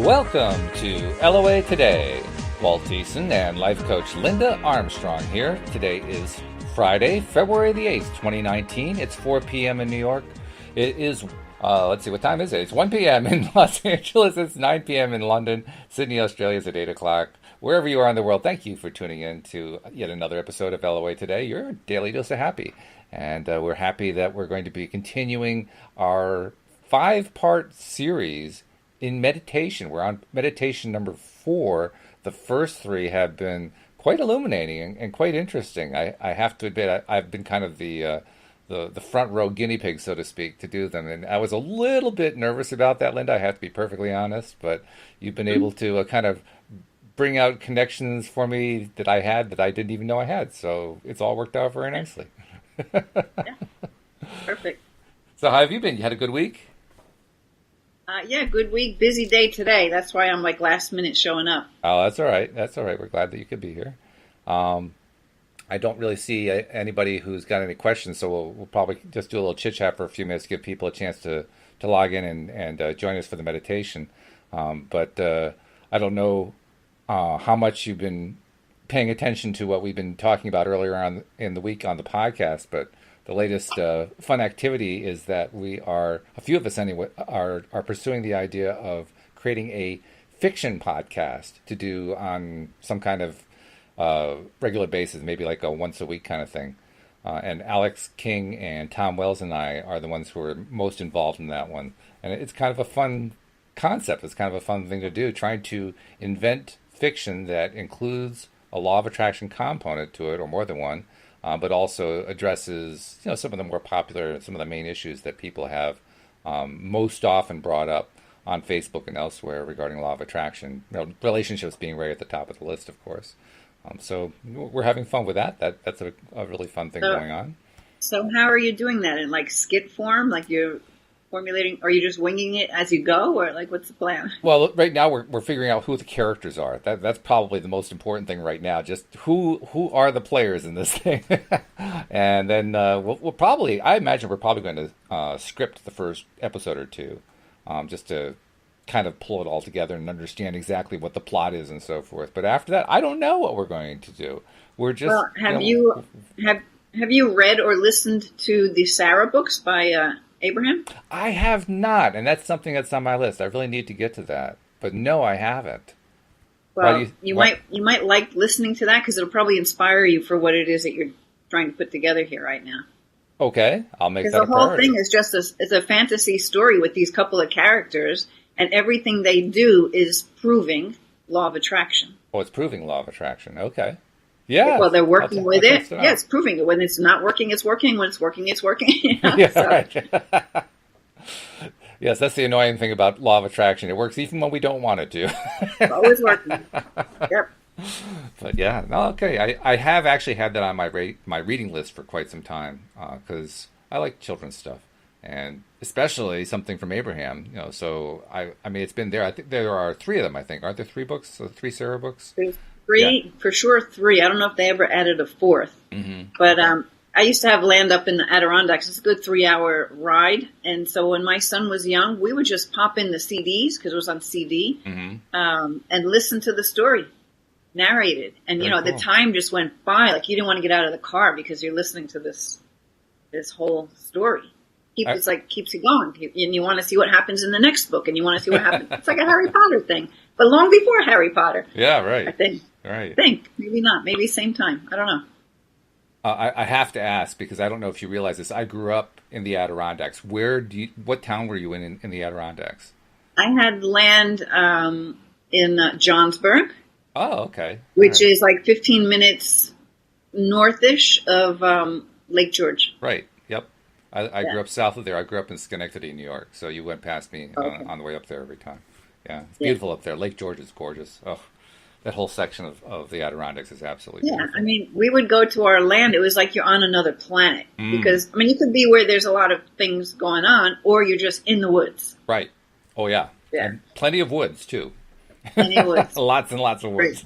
Welcome to LOA Today. Walt Thiessen and life coach Linda Armstrong here. Today is Friday, February the 8th, 2019. It's 4 p.m. in New York. It is, let's see, what time is it? It's 1 p.m. in Los Angeles. It's 9 p.m. in London. Sydney, Australia is at 8 o'clock. Wherever you are in the world, thank you for tuning in to yet another episode of LOA Today, your daily dose of happy. And we're happy that we're going to be continuing our 5-part series in meditation. We're on meditation number 4. The first 3 have been quite illuminating and quite interesting. I have to admit, I've been kind of the front row guinea pig, so to speak, to do them. And I was a little bit nervous about that, Linda. I have to be perfectly honest. But you've been able to kind of bring out connections for me that I had that I didn't even know I had. So it's all worked out very nicely. Yeah, perfect. So how have you been? You had a good week? Yeah, good week. Busy day today. That's why I'm like last minute showing up. Oh, that's all right. That's all right. We're glad that you could be here. I don't really see anybody who's got any questions, so we'll probably just do a little chit-chat for a few minutes to give people a chance to log in and join us for the meditation. But I don't know how much you've been paying attention to what we've been talking about earlier on in the week on the podcast, but the latest fun activity is that a few of us anyway, are pursuing the idea of creating a fiction podcast to do on some kind of regular basis, maybe like a once a week kind of thing. And Alex King and Tom Wells and I are the ones who are most involved in that one. And it's kind of a fun concept. It's kind of a fun thing to do, trying to invent fiction that includes a law of attraction component to it, or more than one, but also addresses some of the more popular, some of the main issues that people have most often brought up on Facebook and elsewhere regarding law of attraction. Relationships being right at the top of the list, of course. So we're having fun with that. That's a really fun thing going on. So how are you doing that? In like skit form? Like you're formulating, are you just winging it as you go, or like what's the plan? Well, right now we're figuring out who the characters are. That's probably the most important thing right now. Just who are the players in this thing, and then we'll probably, I imagine we're probably going to script the first episode or two, just to kind of pull it all together and understand exactly what the plot is and so forth. But after that, I don't know what we're going to do. We're just. Well, have you read or listened to the Sarah books by Abraham? I have not, and that's something that's on my list. I really need to get to that, but no, I haven't. Well, you might like listening to that because it'll probably inspire you for what it is that you're trying to put together here right now. Okay, I'll make that a priority. Because the whole thing is just it's a fantasy story with these couple of characters, and everything they do is proving law of attraction. Oh, it's proving law of attraction. Okay. Yeah. Well, they're working with it. Yeah, it's proving it. When it's not working, it's working. When it's working, it's working. Yeah, so. Right. Yes, that's the annoying thing about law of attraction. It works even when we don't want it to. It's always working. Yep. But yeah, no, okay. I have actually had that on my reading list for quite some time because I like children's stuff, and especially something from Abraham. So I mean, it's been there. I think there are 3 of them. I think aren't there 3 books? 3 Sarah books. 3, yeah. For sure 3. I don't know if they ever added a 4th. Mm-hmm. But I used to have land up in the Adirondacks. It's a good 3-hour ride. And so when my son was young, we would just pop in the CDs, because it was on CD, and listen to the story narrated. And, Very cool. The time just went by. Like, you didn't want to get out of the car because you're listening to this whole story. It's like keeps you going. And you want to see what happens in the next book. And you want to see what happens. It's like a Harry Potter thing. But long before Harry Potter. Yeah, right. I think. Right. Maybe not. Maybe same time. I don't know. I have to ask, because I don't know if you realize this. I grew up in the Adirondacks. What town were you in the Adirondacks? I had land in Johnsburg. Oh, okay. Which is like 15 minutes northish of Lake George. Right. Yep. I grew up south of there. I grew up in Schenectady, New York. So you went past me on the way up there every time. Yeah, it's beautiful up there. Lake George is gorgeous. Oh, that whole section of the Adirondacks is absolutely beautiful. I mean, we would go to our land. It was like you're on another planet. Because, I mean, you could be where there's a lot of things going on, or you're just in the woods. Right. Oh, yeah. And plenty of woods, too. Plenty of woods. Lots and lots of woods.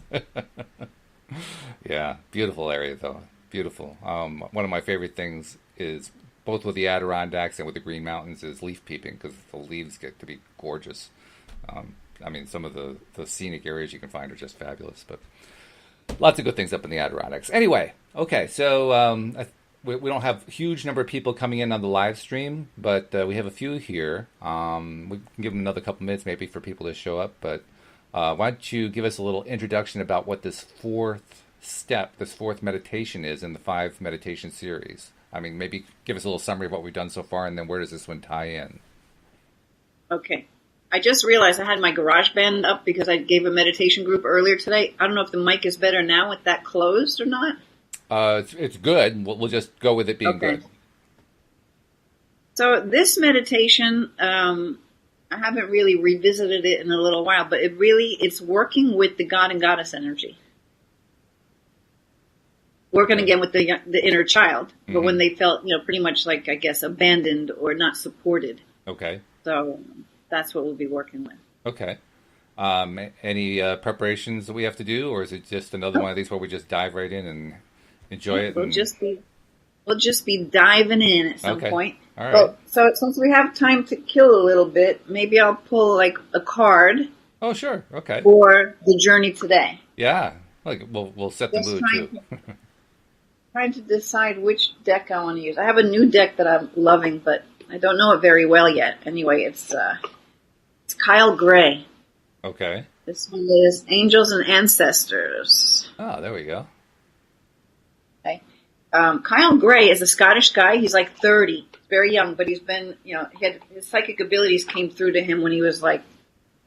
Yeah, beautiful area, though. Beautiful. One of my favorite things is, both with the Adirondacks and with the Green Mountains, is leaf peeping, because the leaves get to be gorgeous. I mean, some of the scenic areas you can find are just fabulous, but lots of good things up in the Adirondacks. Anyway, okay, so we don't have a huge number of people coming in on the live stream, but we have a few here. We can give them another couple minutes maybe for people to show up, but why don't you give us a little introduction about what this fourth step, this fourth meditation is in the 5 meditation series? I mean, maybe give us a little summary of what we've done so far, and then where does this one tie in? Okay. I just realized I had my GarageBand up because I gave a meditation group earlier today. I don't know if the mic is better now with that closed or not. It's good. We'll just go with it being good. So this meditation, I haven't really revisited it in a little while, but it's working with the God and Goddess energy. Working again with the inner child, but when they felt, pretty much like, I guess, abandoned or not supported. Okay. So that's what we'll be working with. Okay. Any preparations that we have to do, or is it just another one of these where we just dive right in and enjoy it? We'll just be diving in at some point. All right. So since we have time to kill a little bit, maybe I'll pull like a card. Oh, sure. Okay. For the journey today. Yeah. Like we'll set the mood too. Trying to decide which deck I want to use. I have a new deck that I'm loving, but I don't know it very well yet. Anyway, it's Kyle Gray. Okay. This one is Angels and Ancestors. Oh, there we go. Okay. Kyle Gray is a Scottish guy. He's like 30. Very young, but he's been, his psychic abilities came through to him when he was like,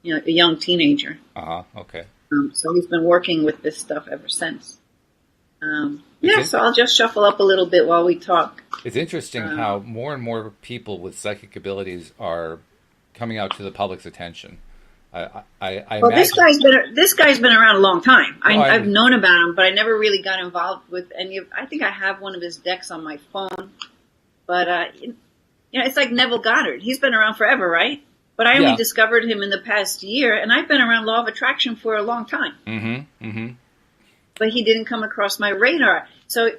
a young teenager. Okay. So he's been working with this stuff ever since. So I'll just shuffle up a little bit while we talk. It's interesting how more and more people with psychic abilities are coming out to the public's attention. This guy's been around a long time. I've known about him, but I never really got involved with any of. I think I have one of his decks on my phone, but it's like Neville Goddard. He's been around forever, right? But I only discovered him in the past year, and I've been around Law of Attraction for a long time. Mm-hmm. Mm-hmm. But he didn't come across my radar. So,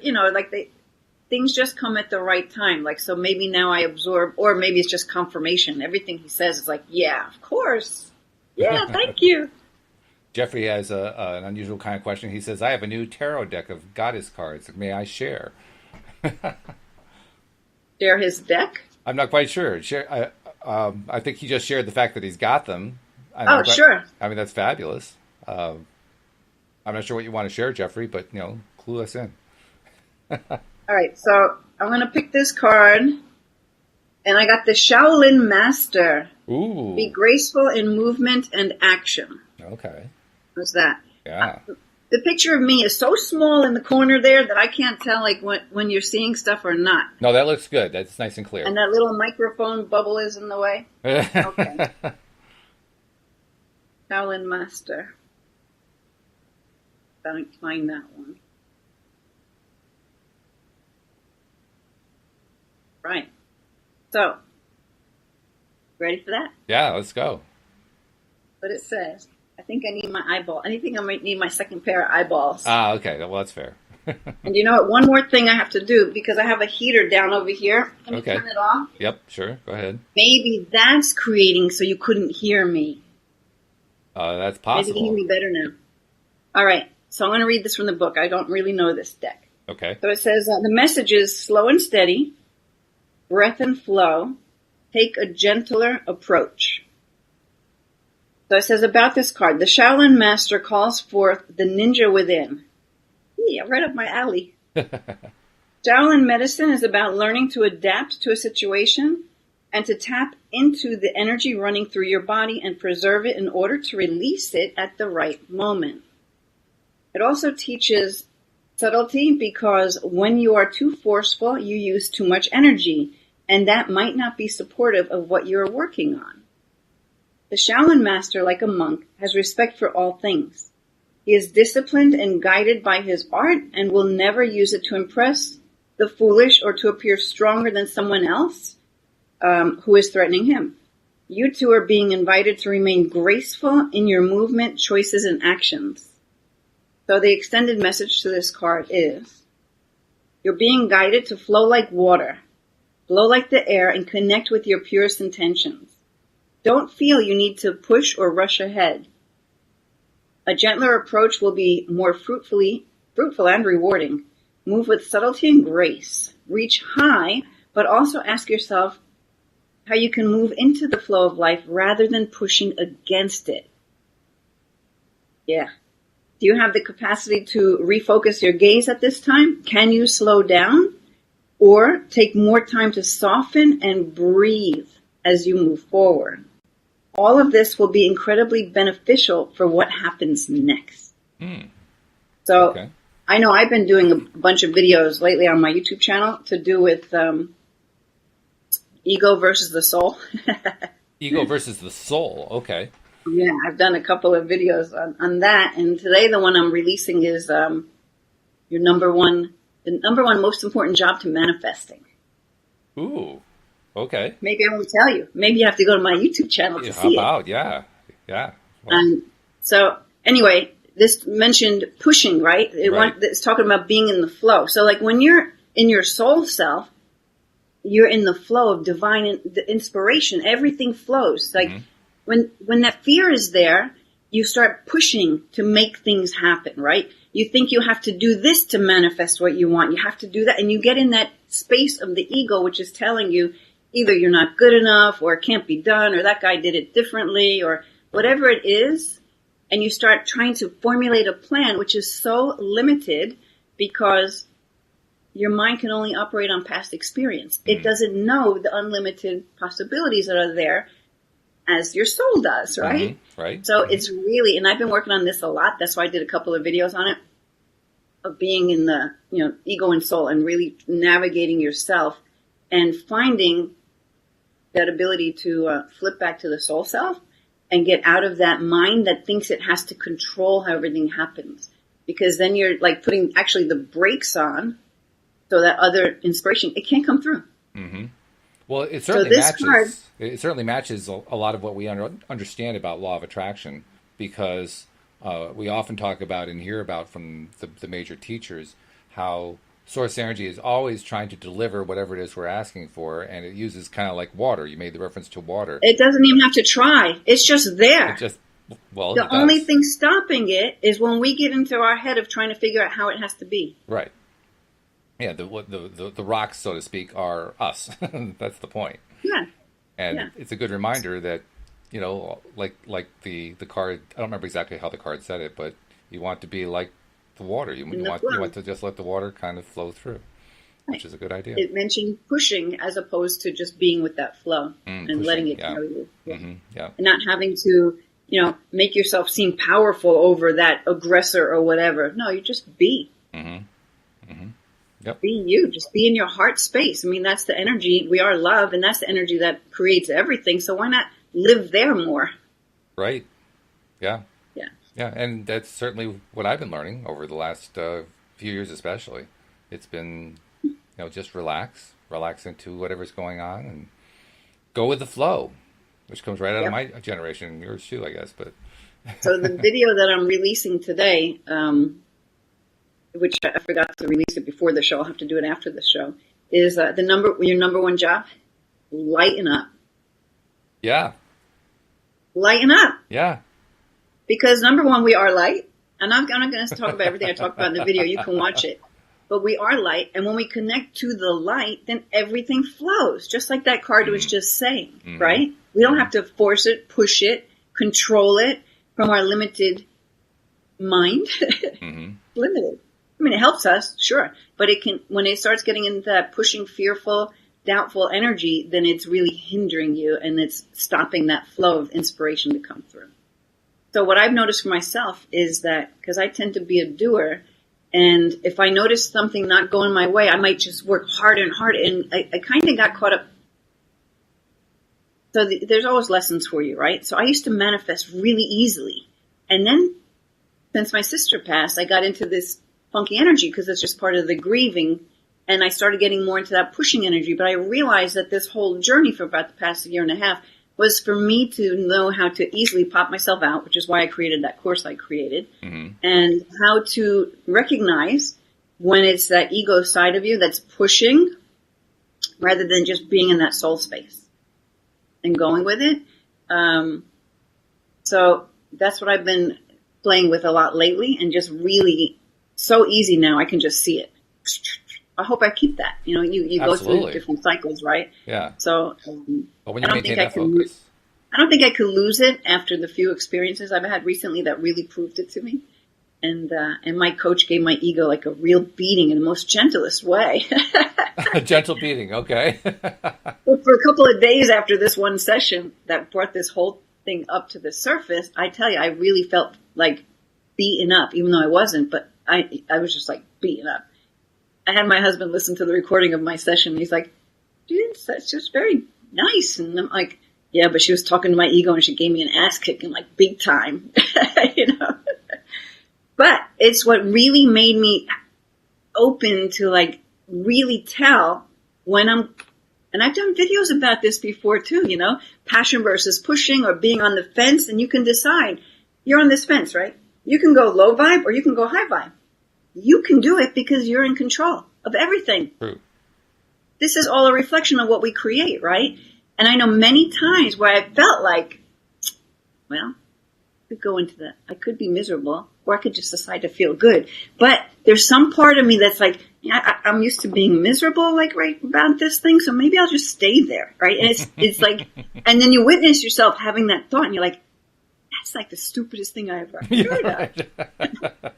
things just come at the right time. So maybe now I absorb, or maybe it's just confirmation. Everything he says is like, yeah, of course. Yeah, thank you. Jeffrey has an unusual kind of question. He says, I have a new tarot deck of goddess cards. May I share? Share his deck? I'm not quite sure. I think he just shared the fact that he's got them. Sure. I mean, that's fabulous. I'm not sure what you want to share, Jeffrey, but, clue us in. All right, so I'm going to pick this card, and I got the Shaolin Master. Ooh. Be graceful in movement and action. Okay. What's that? Yeah. The picture of me is so small in the corner there that I can't tell when you're seeing stuff or not. No, that looks good. That's nice and clear. And that little microphone bubble is in the way? Okay. Shaolin Master. I don't find that one. Right. So, ready for that? Yeah, let's go. What it says. I think I need my eyeball. I think I might need my second pair of eyeballs. Okay. Well, that's fair. And you know what? One more thing I have to do, because I have a heater down over here. Can you turn it off? Yep, sure. Go ahead. Maybe that's creating so you couldn't hear me. That's possible. Maybe you can hear me better now. All right. So I'm going to read this from the book. I don't really know this deck. Okay. So it says, the message is slow and steady, breath and flow, take a gentler approach. So it says about this card, the Shaolin Master calls forth the ninja within. Yeah, right up my alley. Shaolin medicine is about learning to adapt to a situation and to tap into the energy running through your body and preserve it in order to release it at the right moment. It also teaches subtlety because when you are too forceful, you use too much energy, and that might not be supportive of what you're working on. The Shaolin Master, like a monk, has respect for all things. He is disciplined and guided by his art and will never use it to impress the foolish or to appear stronger than someone else who is threatening him. You two are being invited to remain graceful in your movement, choices, and actions. So the extended message to this card is, you're being guided to flow like water, flow like the air, and connect with your purest intentions. Don't feel you need to push or rush ahead. A gentler approach will be more fruitful and rewarding. Move with subtlety and grace. Reach high, but also ask yourself how you can move into the flow of life rather than pushing against it. Yeah. Do you have the capacity to refocus your gaze at this time? Can you slow down or take more time to soften and breathe as you move forward? All of this will be incredibly beneficial for what happens next. So okay. I know I've been doing a bunch of videos lately on my YouTube channel to do with ego versus the soul. Ego versus the soul. Okay. Yeah, I've done a couple of videos on that. And today the one I'm releasing is the number one most important job to manifesting. Ooh. Okay. Maybe I won't tell you. Maybe you have to go to my YouTube channel to see it. How about? Yeah. Well. So anyway, this mentioned pushing, right? It's talking about being in the flow. So like when you're in your soul self, you're in the flow of divine inspiration. Everything flows. Like when that fear is there, you start pushing to make things happen, right? You think you have to do this to manifest what you want. You have to do that. And you get in that space of the ego, which is telling you, either you're not good enough or it can't be done or that guy did it differently or whatever it is. And you start trying to formulate a plan, which is so limited because your mind can only operate on past experience. It doesn't know the unlimited possibilities that are there as your soul does, right? Right. So it's really, and I've been working on this a lot. That's why I did a couple of videos on it, of being in the, ego and soul and really navigating yourself and finding that ability to flip back to the soul self and get out of that mind that thinks it has to control how everything happens. Because then you're like putting actually the brakes on so that other inspiration, it can't come through. Mm-hmm. Well, it certainly matches a lot of what we understand about law of attraction because we often talk about and hear about from the major teachers how source energy is always trying to deliver whatever it is we're asking for, and it uses kind of like water. You made the reference to water. It doesn't even have to try. It's just there. The only thing stopping it is when we get into our head of trying to figure out how it has to be. Right. Yeah, the rocks, so to speak, are us. That's the point. Yeah. And it's a good reminder that, like the card, I don't remember exactly how the card said it, but you want to be like the water. You want to just let the water kind of flow through, which is a good idea. It mentioned pushing as opposed to just being with that flow and pushing, letting it carry you. Yeah. Mm-hmm, and not having to, make yourself seem powerful over that aggressor or whatever. No, you just be. Mm-hmm. Mm-hmm. Yep. Be you. Just be in your heart space. I mean, that's the energy. We are love, and that's the energy that creates everything. So why not live there more? Right. Yeah. Yeah. Yeah, and that's certainly what I've been learning over the last few years especially. It's been, just relax into whatever's going on and go with the flow, which comes right out of my generation, yours too, I guess. But so the video that I'm releasing today, which I forgot to release it before the show, I'll have to do it after the show, is your number one job, lighten up. Yeah. Lighten up. Yeah. Because number one, we are light. And I'm not going to talk about everything I talked about in the video. You can watch it. But we are light. And when we connect to the light, then everything flows. Just like that card was just saying, right? We don't have to force it, push it, control it from our limited mind. Limited. I mean, it helps us, sure. But it can, when it starts getting into that pushing, fearful, doubtful energy, then it's really hindering you and it's stopping that flow of inspiration to come through. So what I've noticed for myself is that, because I tend to be a doer, and if I notice something not going my way, I might just work harder and harder, and I kind of got caught up. So there's always lessons for you, right? So I used to manifest really easily. And then, since my sister passed, I got into this funky energy because it's just part of the grieving, and I started getting more into that pushing energy. But I realized that this whole journey for about the past year and a half was for me to know how to easily pop myself out, which is why I created that course I created, and how to recognize when it's that ego side of you that's pushing rather than just being in that soul space and going with it. So that's what I've been playing with a lot lately, and just really so easy now. I can just see it. I hope I keep that. You go through Absolutely. different cycles, right? Yeah. So But when I you don't maintain think I that can. focus. I don't think I could lose it after the few experiences I've had recently that really proved it to me. And my coach gave my ego like a real beating in the most gentlest way. A gentle beating, okay. But for a couple of days after this one session that brought this whole thing up to the surface, I tell you, I really felt like beaten up, even though I wasn't, but I was just like beaten up. I had my husband listen to the recording of my session. He's like, dude, that's just very nice. And I'm like, yeah, but she was talking to my ego and she gave me an ass kicking like big time, But it's what really made me open to like really tell when and I've done videos about this before too, passion versus pushing or being on the fence, and you can decide you're on this fence, right? You can go low vibe or you can go high vibe. You can do it because you're in control of everything. True. This is all a reflection of what we create, right? And I know many times where I felt like, well, I could go into that. I could be miserable, or I could just decide to feel good. But there's some part of me that's like, I'm used to being miserable, like right about this thing, so maybe I'll just stay there, right? And it's like, and then you witness yourself having that thought, and you're like, that's like the stupidest thing I ever heard of.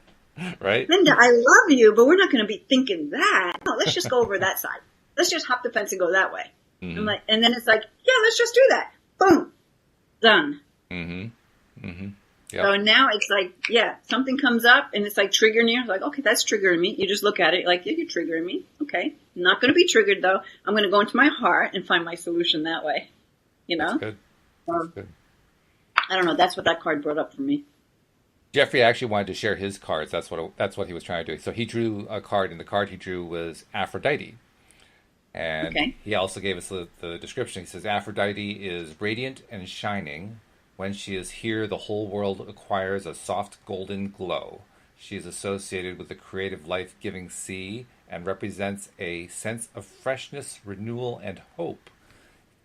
Right? Linda, I love you, but we're not going to be thinking that. No, let's just go over that side. Let's just hop the fence and go that way. Mm-hmm. I'm like, and then it's like, yeah, let's just do that. Boom, done. Mm-hmm. Mm-hmm. Yep. So now it's like, yeah, something comes up and it's like triggering you. Like, okay, that's triggering me. You just look at it like, yeah, you're triggering me. Okay, I'm not going to be triggered though. I'm going to go into my heart and find my solution that way. That's good. That's good. I don't know. That's what that card brought up for me. Jeffrey actually wanted to share his cards. That's what he was trying to do. So he drew a card, and the card he drew was Aphrodite. And he also gave us the description. He says, Aphrodite is radiant and shining. When she is here, the whole world acquires a soft golden glow. She is associated with the creative life-giving sea and represents a sense of freshness, renewal, and hope.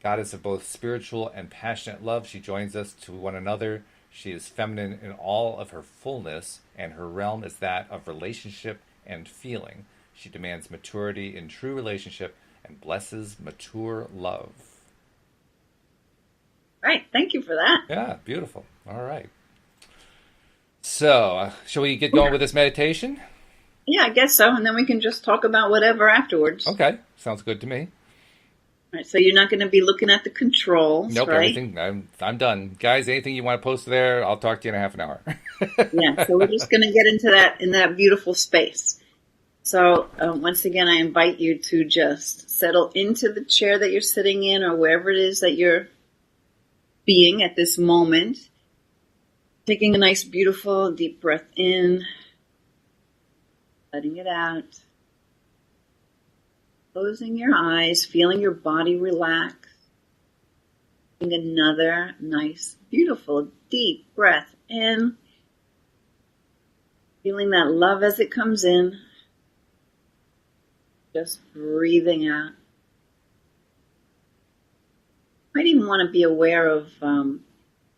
Goddess of both spiritual and passionate love, she joins us to one another. She is feminine in all of her fullness, and her realm is that of relationship and feeling. She demands maturity in true relationship and blesses mature love. Right. Thank you for that. Yeah, beautiful. All right. So, shall we get going with this meditation? Yeah, I guess so. And then we can just talk about whatever afterwards. Okay. Sounds good to me. All right, so you're not going to be looking at the controls, nope, right? Everything. I'm done. Guys, anything you want to post there, I'll talk to you in a half an hour. Yeah, so we're just going to get into that in that beautiful space. So once again, I invite you to just settle into the chair that you're sitting in or wherever it is that you're being at this moment. Taking a nice, beautiful, deep breath in, letting it out. Closing your eyes, feeling your body relax. Taking another nice, beautiful, deep breath in. Feeling that love as it comes in. Just breathing out. You might even want to be aware of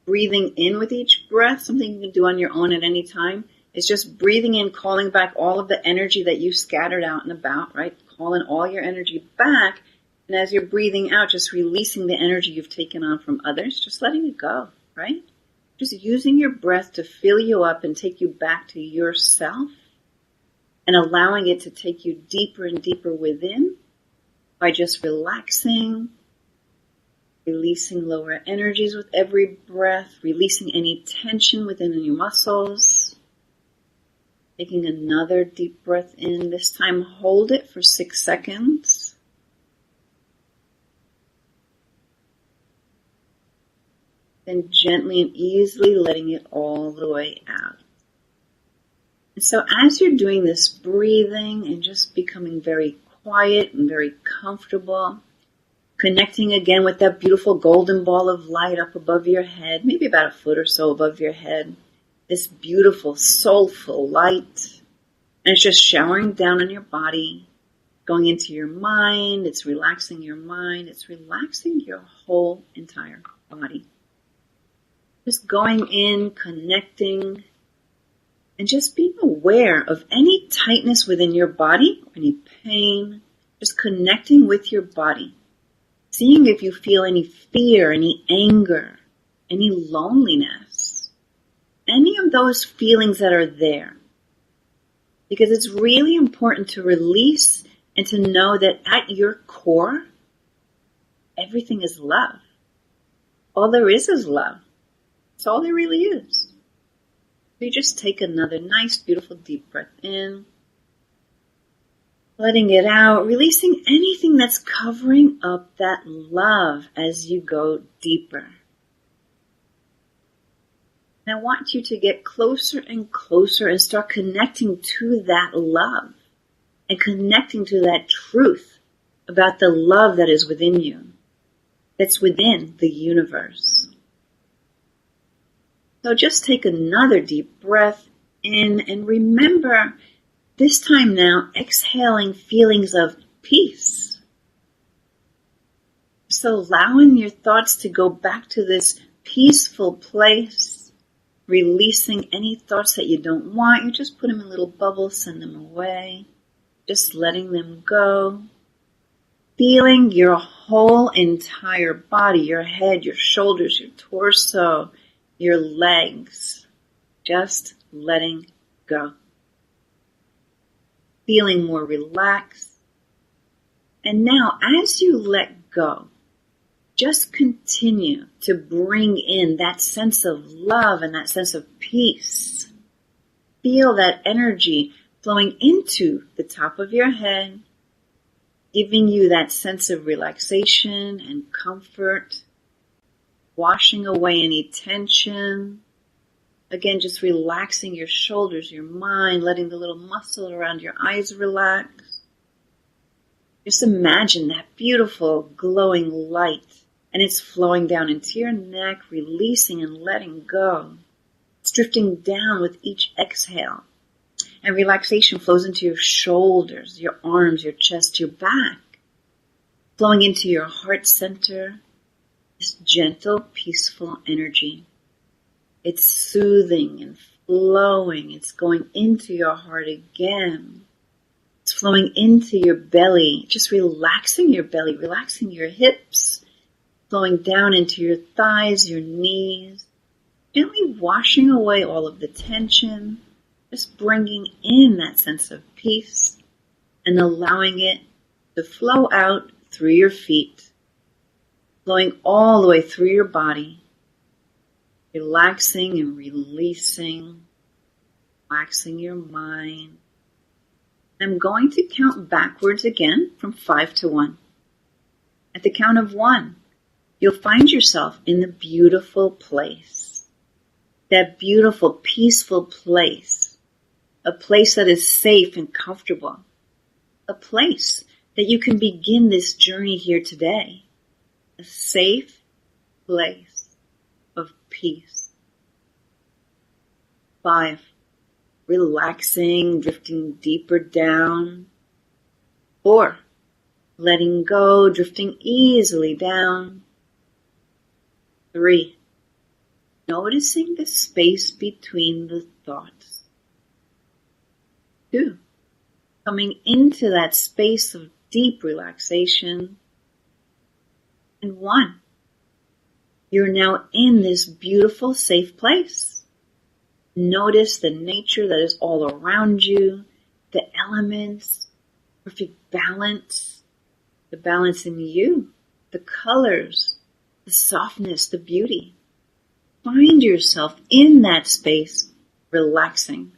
breathing in with each breath. Something you can do on your own at any time. It's just breathing in, calling back all of the energy that you scattered out and about, right? Calling all your energy back. And as you're breathing out, just releasing the energy you've taken on from others, just letting it go, right? Just using your breath to fill you up and take you back to yourself and allowing it to take you deeper and deeper within by just relaxing, releasing lower energies with every breath, releasing any tension within your muscles. Taking another deep breath in. This time, hold it for 6 seconds. Then gently and easily letting it all the way out. And so as you're doing this breathing and just becoming very quiet and very comfortable, connecting again with that beautiful golden ball of light up above your head, maybe about a foot or so above your head. This beautiful, soulful light. And it's just showering down on your body, going into your mind. It's relaxing your mind. It's relaxing your whole entire body. Just going in, connecting, and just being aware of any tightness within your body, any pain, just connecting with your body. Seeing if you feel any fear, any anger, any loneliness, any of those feelings that are there. Because it's really important to release and to know that at your core, everything is love. All there is love. That's all there really is. You just take another nice, beautiful, deep breath in. Letting it out, releasing anything that's covering up that love as you go deeper. And I want you to get closer and closer and start connecting to that love and connecting to that truth about the love that is within you, that's within the universe. So just take another deep breath in and remember this time now exhaling feelings of peace. So allowing your thoughts to go back to this peaceful place, releasing any thoughts that you don't want. You just put them in little bubbles, send them away. Just letting them go. Feeling your whole entire body, your head, your shoulders, your torso, your legs. Just letting go. Feeling more relaxed. And now, as you let go, just continue to bring in that sense of love and that sense of peace. Feel that energy flowing into the top of your head, giving you that sense of relaxation and comfort, washing away any tension. Again, just relaxing your shoulders, your mind, letting the little muscle around your eyes relax. Just imagine that beautiful glowing light, and it's flowing down into your neck, releasing and letting go. It's drifting down with each exhale. And relaxation flows into your shoulders, your arms, your chest, your back, flowing into your heart center, this gentle, peaceful energy. It's soothing and flowing. It's going into your heart again. It's flowing into your belly, just relaxing your belly, relaxing your hips, flowing down into your thighs, your knees, gently washing away all of the tension, just bringing in that sense of peace and allowing it to flow out through your feet, flowing all the way through your body, relaxing and releasing, relaxing your mind. I'm going to count backwards again from 5 to 1. At the count of 1, you'll find yourself in the beautiful place, that beautiful, peaceful place. A place that is safe and comfortable. A place that you can begin this journey here today. A safe place of peace. 5, relaxing, drifting deeper down. 4, letting go, drifting easily down. 3, noticing the space between the thoughts. 2, coming into that space of deep relaxation. And 1, you're now in this beautiful, safe place. Notice the nature that is all around you, the elements, perfect balance, the balance in you, the colors, the softness, the beauty. Find yourself in that space, relaxing.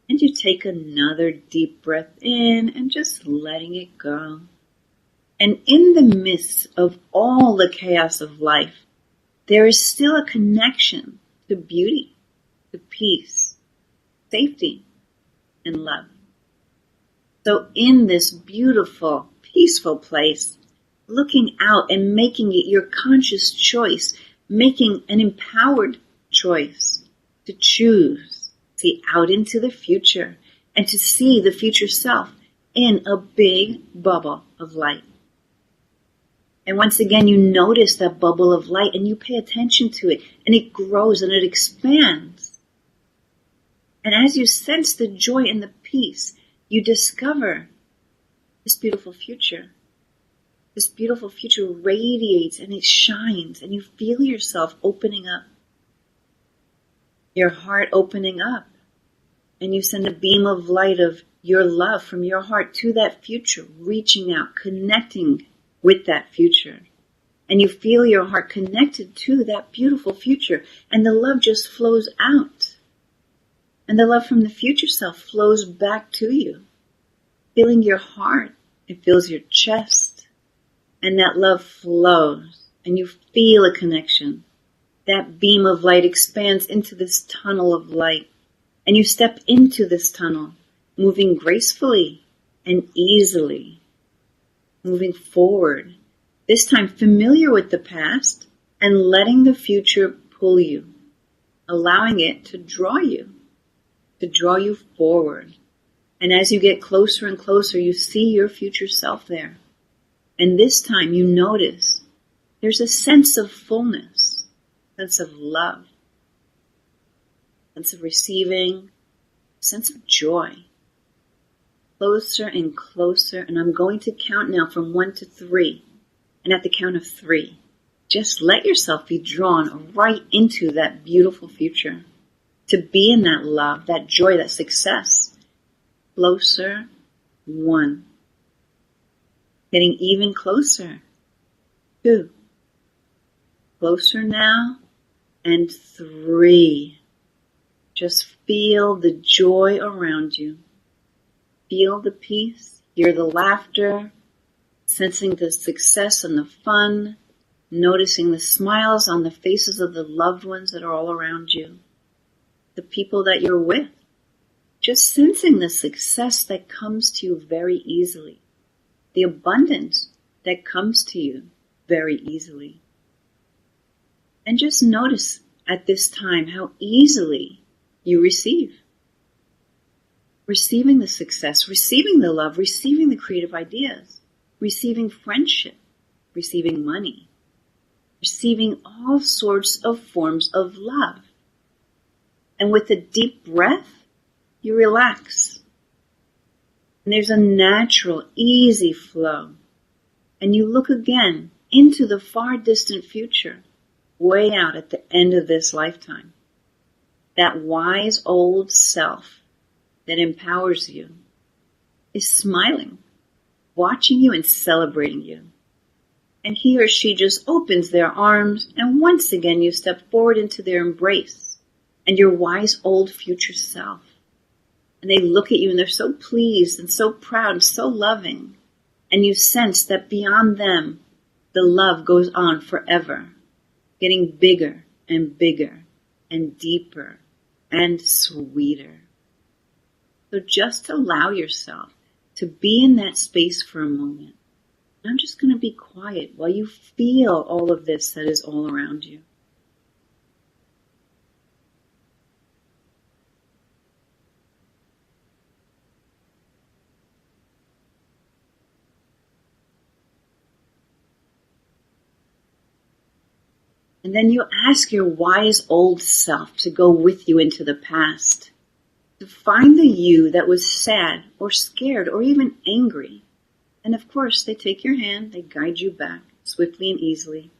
And you take another deep breath in and just letting it go. And in the midst of all the chaos of life, there is still a connection to beauty, to peace, safety, and love. So in this beautiful, peaceful place, looking out and making it your conscious choice, making an empowered choice to choose. See out into the future and to see the future self in a big bubble of light. And once again, you notice that bubble of light and you pay attention to it, and it grows and it expands. And as you sense the joy and the peace, you discover this beautiful future. This beautiful future radiates and it shines, and you feel yourself opening up. Your heart opening up. And you send a beam of light of your love from your heart to that future, reaching out, connecting with that future. And you feel your heart connected to that beautiful future, and the love just flows out. And the love from the future self flows back to you, filling your heart. It fills your chest, and that love flows, and you feel a connection. That beam of light expands into this tunnel of light, and you step into this tunnel, moving gracefully and easily, moving forward, this time familiar with the past and letting the future pull you, allowing it to draw you forward. And as you get closer and closer, you see your future self there. And this time you notice there's a sense of fullness, sense of love, sense of receiving, sense of joy. Closer and closer, and I'm going to count now from 1 to 3. And at the count of 3, just let yourself be drawn right into that beautiful future. To be in that love, that joy, that success. Closer, 1. Getting even closer, 2. Closer now, and 3. Just feel the joy around you. Feel the peace, hear the laughter, sensing the success and the fun, noticing the smiles on the faces of the loved ones that are all around you, the people that you're with. Just sensing the success that comes to you very easily, the abundance that comes to you very easily. And just notice at this time how easily you receive. Receiving the success, receiving the love, receiving the creative ideas, receiving friendship, receiving money, receiving all sorts of forms of love. And with a deep breath, you relax. And there's a natural, easy flow. And you look again into the far distant future, way out at the end of this lifetime. That wise old self that empowers you is smiling, watching you and celebrating you. And he or she just opens their arms, and once again you step forward into their embrace and your wise old future self. And they look at you and they're so pleased and so proud and so loving. And you sense that beyond them, the love goes on forever, getting bigger and bigger and deeper and sweeter. So just allow yourself to be in that space for a moment. I'm just going to be quiet while you feel all of this that is all around you. And then you ask your wise old self to go with you into the past, to find the you that was sad or scared or even angry. And of course, they take your hand, they guide you back swiftly and easily,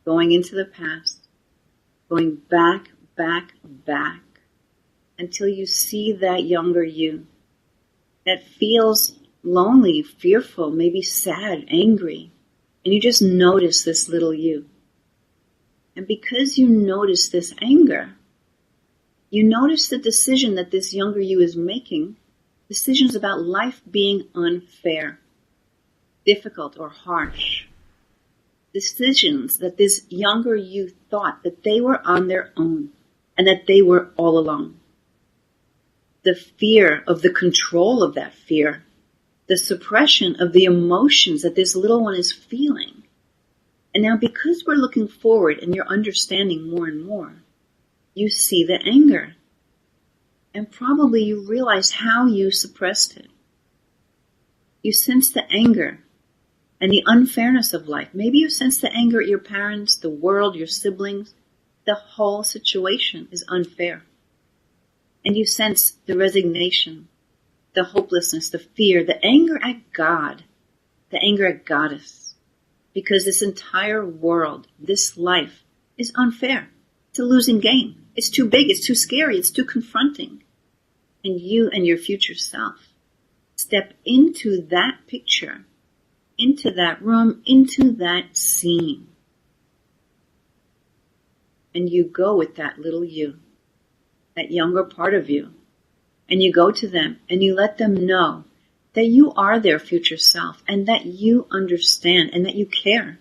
going into the past, going back, back, back, until you see that younger you that feels lonely, fearful, maybe sad, angry. And you just notice this little you. And because you notice this anger, you notice the decision that this younger you is making, decisions about life being unfair, difficult or harsh. Decisions that this younger you thought that they were on their own and that they were all alone. The fear of the control of that fear, the suppression of the emotions that this little one is feeling. And now because we're looking forward and you're understanding more and more, you see the anger. And probably you realize how you suppressed it. You sense the anger. and the unfairness of life. Maybe you sense the anger at your parents, the world, your siblings. The whole situation is unfair. And you sense the resignation, the hopelessness, the fear, the anger at God, the anger at Goddess. Because this entire world, this life, is unfair. It's a losing game. It's too big, it's too scary, it's too confronting. And you and your future self step into that picture, into that room, into that scene. And you go with that little you, that younger part of you. And you go to them and you let them know that you are their future self and that you understand and that you care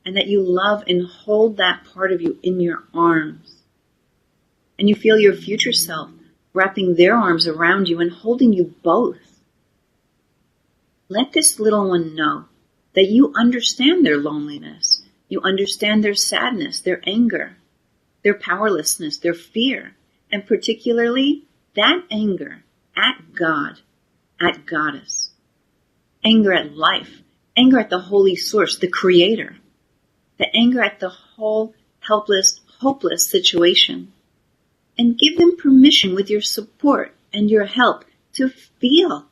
and that you love and hold that part of you in your arms. And you feel your future self wrapping their arms around you and holding you both. Let this little one know that you understand their loneliness. You understand their sadness, their anger, their powerlessness, their fear, and particularly that anger at God, at Goddess. Anger at life, anger at the Holy Source, the Creator. The anger at the whole helpless, hopeless situation. And give them permission with your support and your help to feel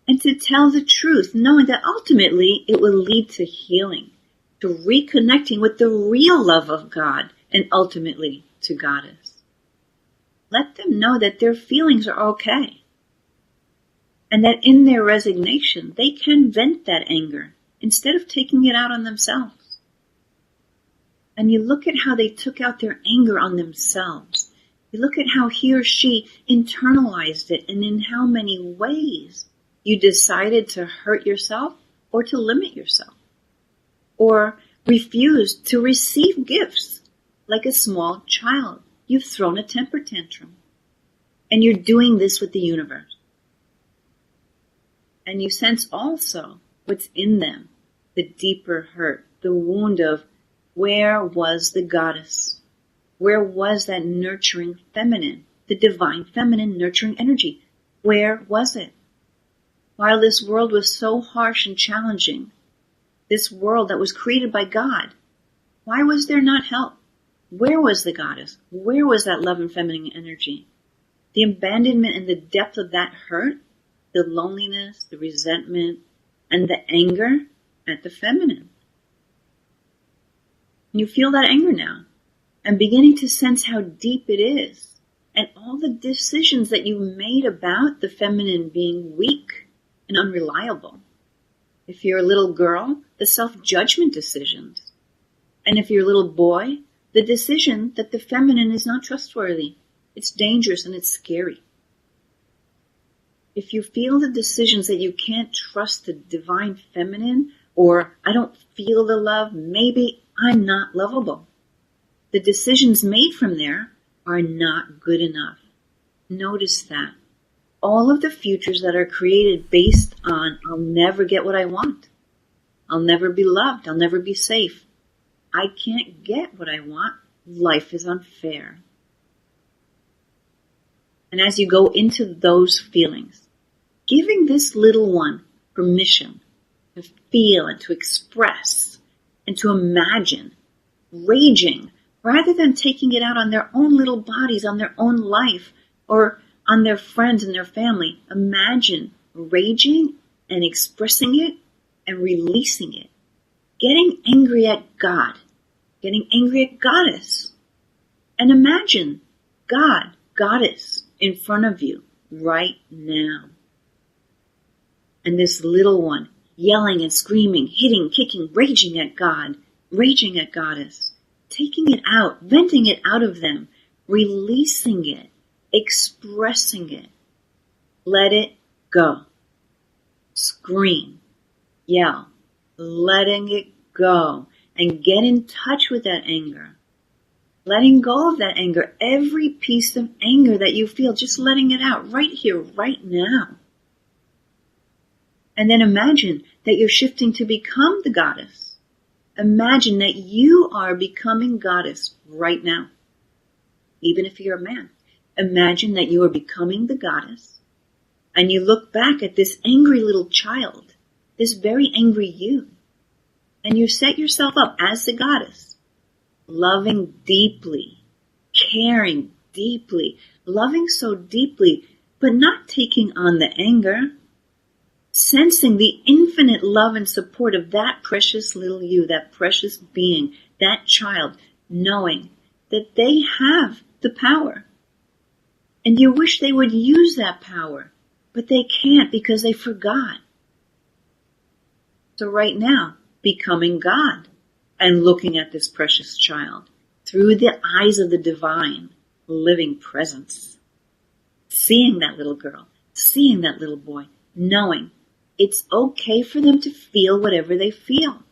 and to tell the truth, knowing that ultimately it will lead to healing, to reconnecting with the real love of God, and ultimately to Goddess. Let them know that their feelings are okay, and that in their resignation, they can vent that anger instead of taking it out on themselves. And you look at how they took out their anger on themselves. You look at how he or she internalized it, and in how many ways you decided to hurt yourself or to limit yourself, or refused to receive gifts like a small child. You've thrown a temper tantrum, and you're doing this with the universe. And you sense also what's in them, the deeper hurt, the wound of where was the Goddess? Where was that nurturing feminine, the divine feminine nurturing energy? Where was it? While this world was so harsh and challenging, this world that was created by God, why was there not help? Where was the Goddess? Where was that love and feminine energy? The abandonment and the depth of that hurt, the loneliness, the resentment, and the anger at the feminine. And you feel that anger now, and beginning to sense how deep it is, and all the decisions that you made about the feminine being weak and unreliable. If you're a little girl, the self-judgment decisions. And if you're a little boy, the decision that the feminine is not trustworthy. It's dangerous and it's scary. If you feel the decisions that you can't trust the divine feminine, or I don't feel the love, maybe I'm not lovable. The decisions made from there are not good enough. Notice that. All of the futures that are created based on I'll never get what I want. I'll never be loved. I'll never be safe. I can't get what I want. Life is unfair. And as you go into those feelings, giving this little one permission to feel and to express and to imagine, raging, rather than taking it out on their own little bodies, on their own life, or on their friends and their family. Imagine raging and expressing it and releasing it. Getting angry at God. Getting angry at Goddess. And imagine God, Goddess, in front of you right now. And this little one yelling and screaming, hitting, kicking, raging at God, raging at Goddess. Taking it out, venting it out of them, releasing it, expressing it. Let it go. Scream, yell, letting it go, and get in touch with that anger. Letting go of that anger, every piece of anger that you feel, just letting it out right here, right now. And then imagine that you're shifting to become the Goddess. Imagine that you are becoming Goddess right now. Even if you're a man, imagine that you are becoming the Goddess, and you look back at this angry little child, this very angry you. And you set yourself up as the goddess, loving deeply, caring deeply, loving so deeply, but not taking on the anger, sensing the infinite love and support of that precious little you, that precious being, that child, knowing that they have the power. And you wish they would use that power, but they can't because they forgot. So right now, becoming God and looking at this precious child through the eyes of the divine living presence. Seeing that little girl, seeing that little boy, knowing it's okay for them to feel whatever they feel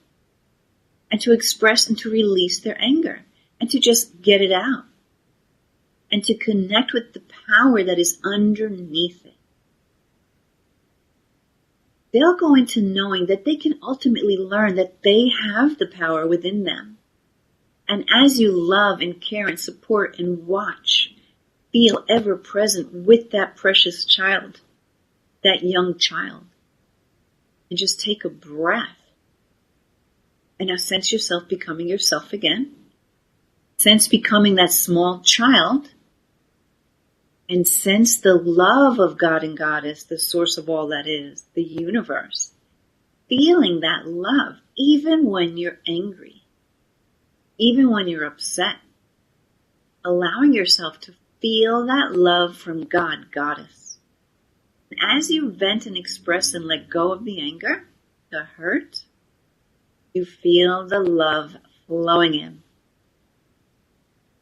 and to express and to release their anger and to just get it out and to connect with the power that is underneath it. They'll go into knowing that they can ultimately learn that they have the power within them. And as you love and care and support and watch, feel ever present with that precious child, that young child, and just take a breath. And now sense yourself becoming yourself again. Sense becoming that small child. And sense the love of God and Goddess, the source of all that is, the universe. Feeling that love, even when you're angry, even when you're upset. Allowing yourself to feel that love from God, Goddess. And as you vent and express and let go of the anger, the hurt, you feel the love flowing in.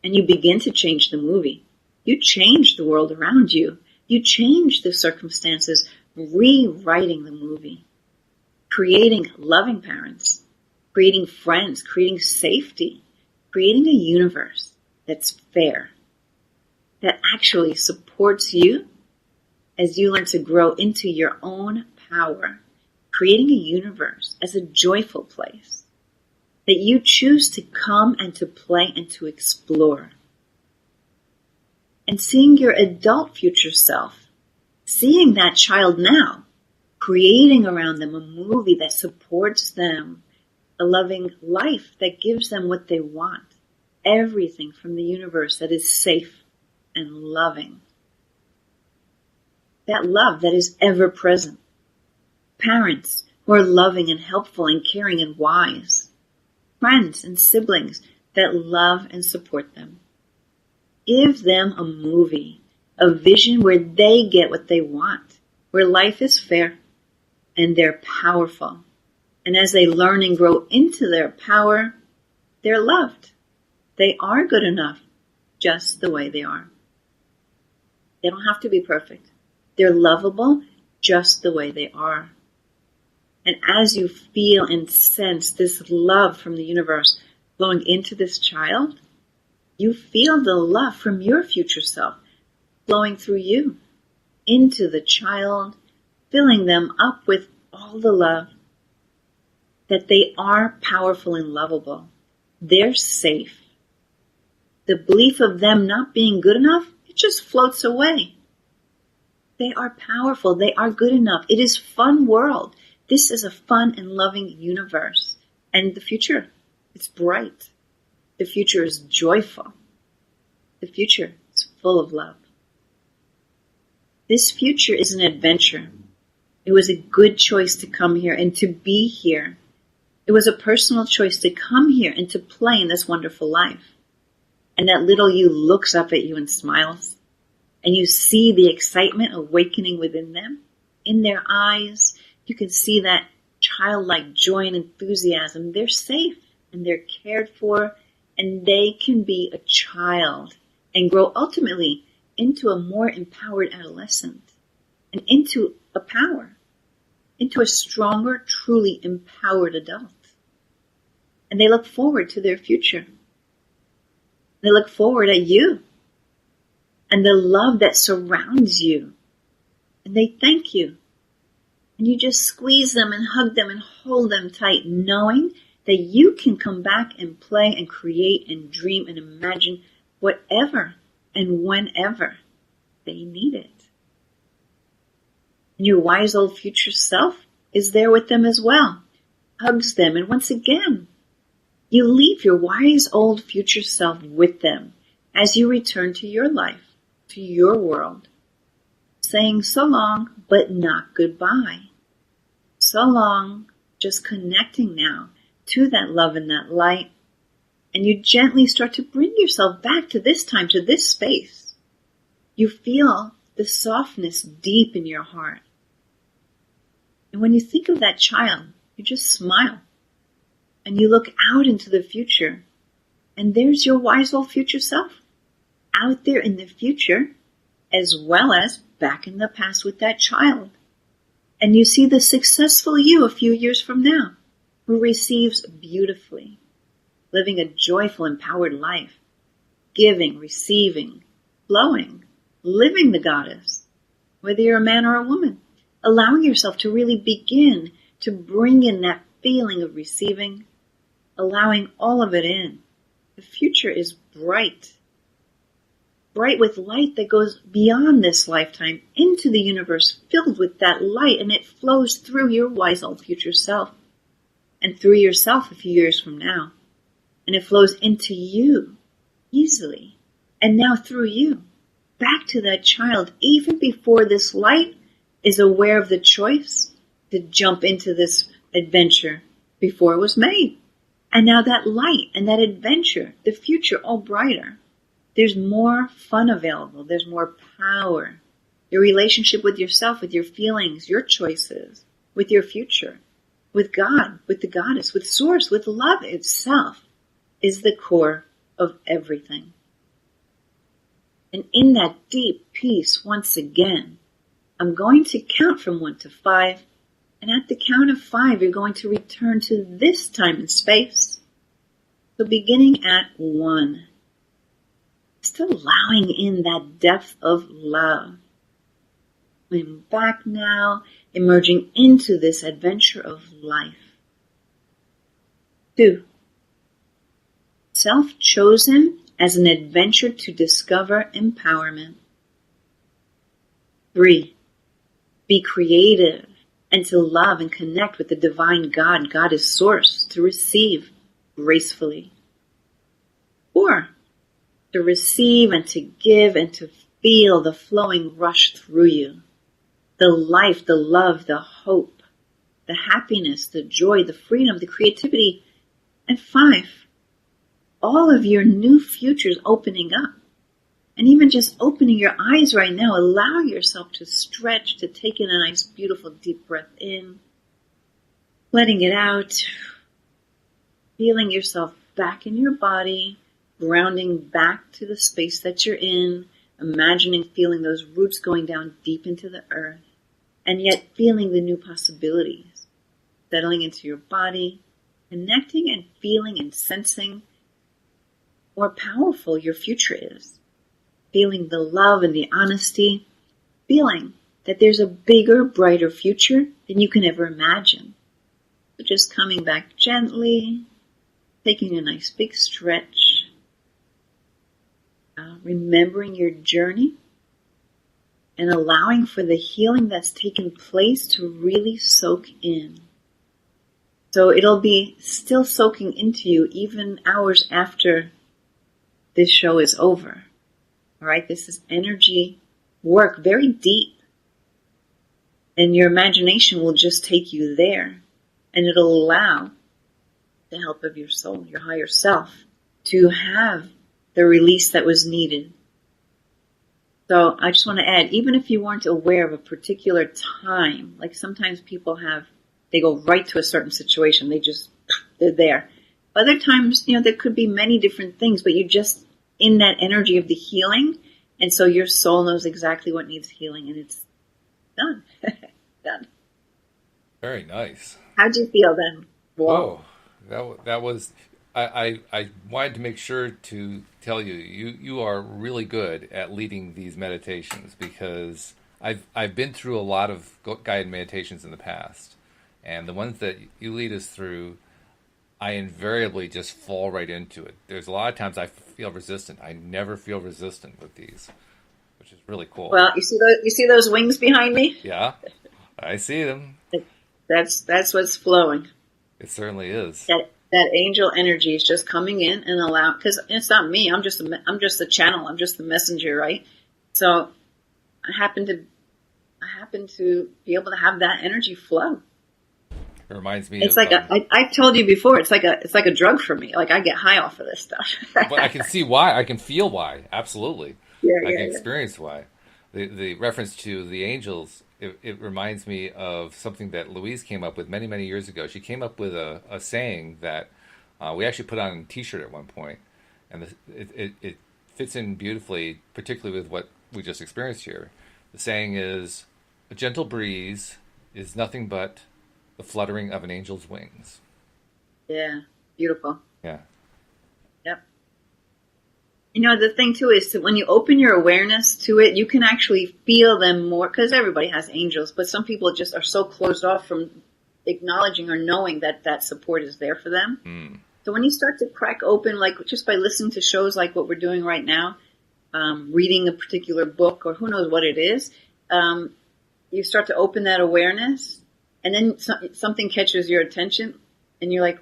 And you begin to change the movie. You change the world around you. You change the circumstances, rewriting the movie. Creating loving parents, creating friends, creating safety, creating a universe that's fair, that actually supports you as you learn to grow into your own power, creating a universe as a joyful place that you choose to come and to play and to explore. And seeing your adult future self, seeing that child now, creating around them a movie that supports them, a loving life that gives them what they want, everything from the universe that is safe and loving. That love that is ever present. Parents who are loving and helpful and caring and wise. Friends and siblings that love and support them. Give them a movie, a vision where they get what they want, where life is fair and they're powerful. And as they learn and grow into their power, they're loved. They are good enough just the way they are. They don't have to be perfect. They're lovable just the way they are. And as you feel and sense this love from the universe flowing into this child, you feel the love from your future self flowing through you into the child, filling them up with all the love, that they are powerful and lovable. They're safe. The belief of them not being good enough, it just floats away. They are powerful. They are good enough. It is a fun world. This is a fun and loving universe. And the future, it's bright. The future is joyful. The future is full of love. This future is an adventure. It was a good choice to come here and to be here. It was a personal choice to come here and to play in this wonderful life. And that little you looks up at you and smiles. And you see the excitement awakening within them. In their eyes, you can see that childlike joy and enthusiasm. They're safe and they're cared for. And they can be a child and grow ultimately into a more empowered adolescent. And into a power. Into a stronger, truly empowered adult. And they look forward to their future. They look forward at you and the love that surrounds you. And they thank you. And you just squeeze them and hug them and hold them tight, knowing that you can come back and play and create and dream and imagine whatever and whenever they need it. And your wise old future self is there with them as well, hugs them, and once again, you leave your wise old future self with them as you return to your life, to your world, saying so long, but not goodbye. So long, just connecting now to that love and that light. And you gently start to bring yourself back to this time, to this space. You feel the softness deep in your heart. And when you think of that child, you just smile. And you look out into the future. And there's your wise old future self. Out there in the future, as well as back in the past with that child. And you see the successful you a few years from now, who receives beautifully, living a joyful, empowered life, giving, receiving, flowing, living the goddess, whether you're a man or a woman, allowing yourself to really begin to bring in that feeling of receiving, allowing all of it in. The future is bright, bright with light that goes beyond this lifetime into the universe, filled with that light, and it flows through your wise old future self and through yourself a few years from now. And it flows into you easily. And now through you, back to that child, even before this light is aware of the choice to jump into this adventure before it was made. And now that light and that adventure, the future, all brighter. There's more fun available. There's more power. Your relationship with yourself, with your feelings, your choices, with your future, with God, with the goddess, with source, with love itself is the core of everything. And in that deep peace, once again, I'm going to count from 1 to 5. And at the count of 5, you're going to return to this time and space. So beginning at 1, just allowing in that depth of love. Coming back now, emerging into this adventure of life. 2, self-chosen as an adventure to discover empowerment. 3, be creative and to love and connect with the divine God, Goddess Source, to receive gracefully. 4, to receive and to give and to feel the flowing rush through you. The life, the love, the hope, the happiness, the joy, the freedom, the creativity. And 5, all of your new futures opening up. And even just opening your eyes right now, allow yourself to stretch, to take in a nice, beautiful, deep breath in. Letting it out. Feeling yourself back in your body. Grounding back to the space that you're in. Imagining, feeling those roots going down deep into the earth. And yet feeling the new possibilities. Settling into your body. Connecting and feeling and sensing more powerful your future is. Feeling the love and the honesty. Feeling that there's a bigger, brighter future than you can ever imagine. So just coming back gently, taking a nice big stretch, remembering your journey, and allowing for the healing that's taken place to really soak in. So it'll be still soaking into you even hours after this show is over. All right, this is energy work, very deep. And your imagination will just take you there. And it'll allow the help of your soul, your higher self, to have the release that was needed. So I just want to add, even if you weren't aware of a particular time, like sometimes people they go right to a certain situation, they're there. Other times, there could be many different things, but you just in that energy of the healing, and so your soul knows exactly what needs healing, and it's done. Done. Very nice. How'd you feel then? Whoa, that was. I wanted to make sure to tell you, you are really good at leading these meditations, because I've been through a lot of guided meditations in the past, and the ones that you lead us through, I invariably just fall right into it. There's a lot of times I feel resistant. I never feel resistant with these, which is really cool. Well, you see those wings behind me? Yeah, I see them. That's what's flowing. It certainly is. That angel energy is just coming in and allow, because it's not me. I'm just a channel. I'm just the messenger, right? So I happen to be able to have that energy flow. It reminds me It's of, like I've told you before. It's like a drug for me. Like I get high off of this stuff. but I can see why. I can feel why. Absolutely. Yeah, I yeah, can yeah. experience why. The reference to the angels, it reminds me of something that Louise came up with many, many years ago. She came up with a saying that we actually put on a T-shirt at one point, and it fits in beautifully, particularly with what we just experienced here. The saying is, "A gentle breeze is nothing but the fluttering of an angel's wings." Yeah, beautiful. Yeah. Yep. You know, the thing too is that when you open your awareness to it, you can actually feel them more, because everybody has angels, but some people just are so closed off from acknowledging or knowing that that support is there for them. Mm. So when you start to crack open, like just by listening to shows like what we're doing right now, reading a particular book or who knows what it is, you start to open that awareness, and then something catches your attention, and you're like,